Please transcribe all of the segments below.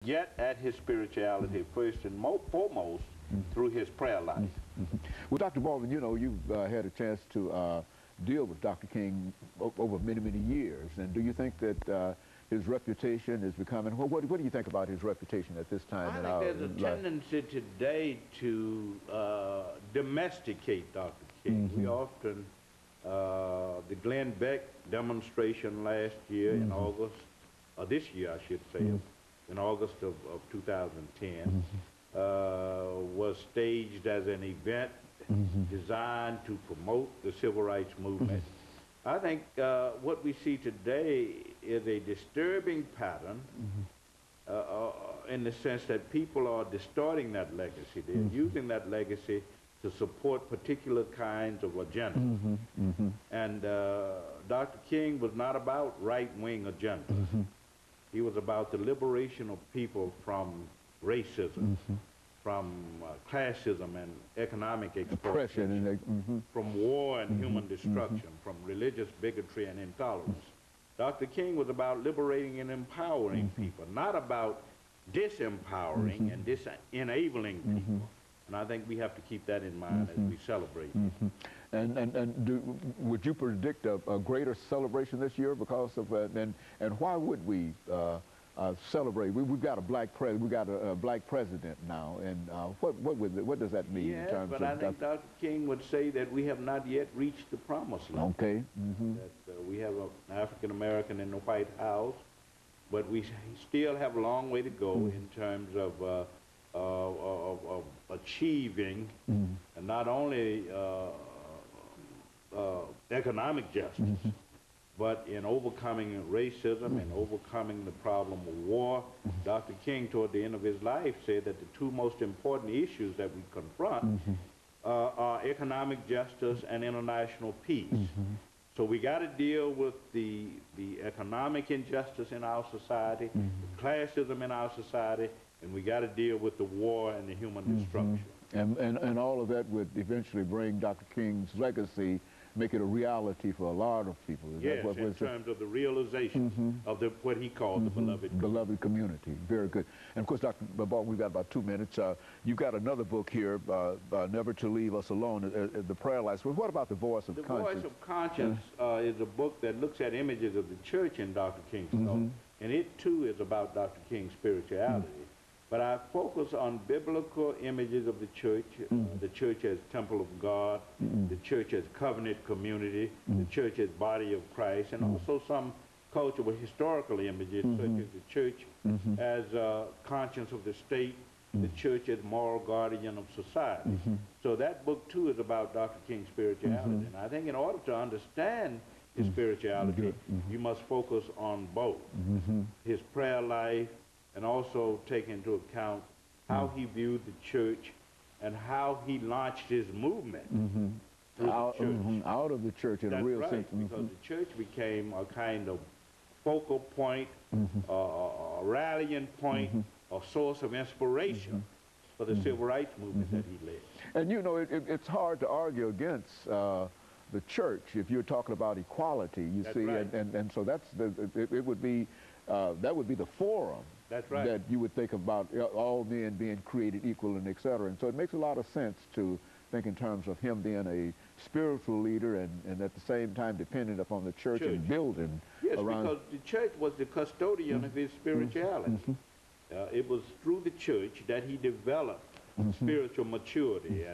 get at his spirituality first and foremost through his prayer life. Well, Dr. Baldwin, you know, you've had a chance to deal with Dr. King over many, many years. And do you think that his reputation is becoming, what do you think about his reputation at this time? I think there's a tendency today to domesticate Dr. King. We often, the Glenn Beck demonstration last year in August, or this year I should say, in August of 2010, was staged as an event designed to promote the civil rights movement. I think what we see today is a disturbing pattern in the sense that people are distorting that legacy. They're using that legacy to support particular kinds of agendas. And Dr. King was not about right-wing agendas. He was about the liberation of people from racism, from classism and economic exploitation, from war and human destruction, from religious bigotry and intolerance. Dr. King was about liberating and empowering people, not about disempowering and disenabling people. And I think we have to keep that in mind as we celebrate. Would you predict a greater celebration this year because of and why would we celebrate? We've got a black president now, and what does that mean in terms of? I think Dr. King would say that we have not yet reached the promised land. Okay. That we have an African American in the White House, but we still have a long way to go in terms of achieving not only economic justice, but in overcoming racism and overcoming the problem of war. Dr. King, toward the end of his life, said that the two most important issues that we confront are economic justice and international peace. So we got to deal with the economic injustice in our society, the classism in our society, and we got to deal with the war and the human destruction. And all of that would eventually bring Dr. King's legacy, make it a reality for a lot of people. Yes, in terms of the realization of what he called the beloved community. Very good. And of course, Dr. Baldwin, we've got about 2 minutes. You've got another book here, Never to Leave Us Alone, the prayer life. Well, what about The Voice of Conscience? The Voice of Conscience is a book that looks at images of the church in Dr. King's thought. And it too is about Dr. King's spirituality. But I focus on biblical images of the church as temple of God, the church as covenant community, the church as body of Christ, and also some cultural historical images such as the church as conscience of the state, the church as moral guardian of society. So that book too is about Dr. King's spirituality. And I think in order to understand his spirituality, you must focus on both his prayer life, and also take into account how he viewed the church and how he launched his movement out of the church in a real sense. Because the church became a kind of focal point, a rallying point, a source of inspiration for the civil rights movement that he led. And you know, it's hard to argue against the church if you're talking about equality, you see, and so that's it would be that would be the forum. That's right. That you would think about all men being created equal and et cetera. And so it makes a lot of sense to think in terms of him being a spiritual leader and at the same time dependent upon the church and building around. Yes, because the church was the custodian of his spirituality. It was through the church that he developed spiritual maturity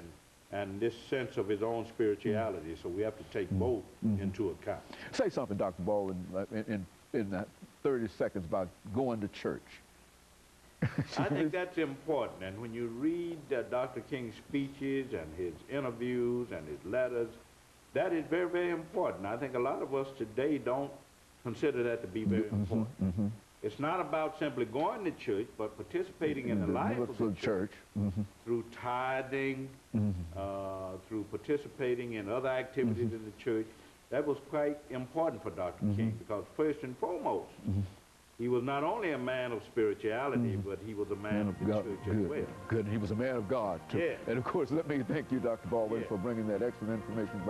and this sense of his own spirituality. So we have to take both into account. Say something, Dr. Baldwin, in that 30 seconds about going to church. I think that's important, and when you read Dr. King's speeches and his interviews and his letters, that is very, very important. I think a lot of us today don't consider that to be very important. It's not about simply going to church, but participating in the life of the church through tithing, through participating in other activities in the church. That was quite important for Dr. King, because first and foremost, he was not only a man of spirituality, but he was a man of the church as well. Good. He was a man of God, too. Yeah. And, of course, let me thank you, Dr. Baldwin, for bringing that excellent information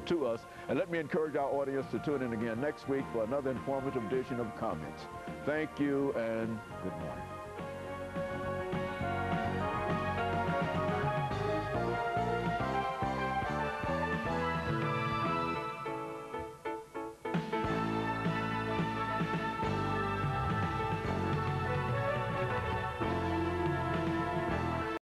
to us. And let me encourage our audience to tune in again next week for another informative edition of Comments. Thank you, and good morning.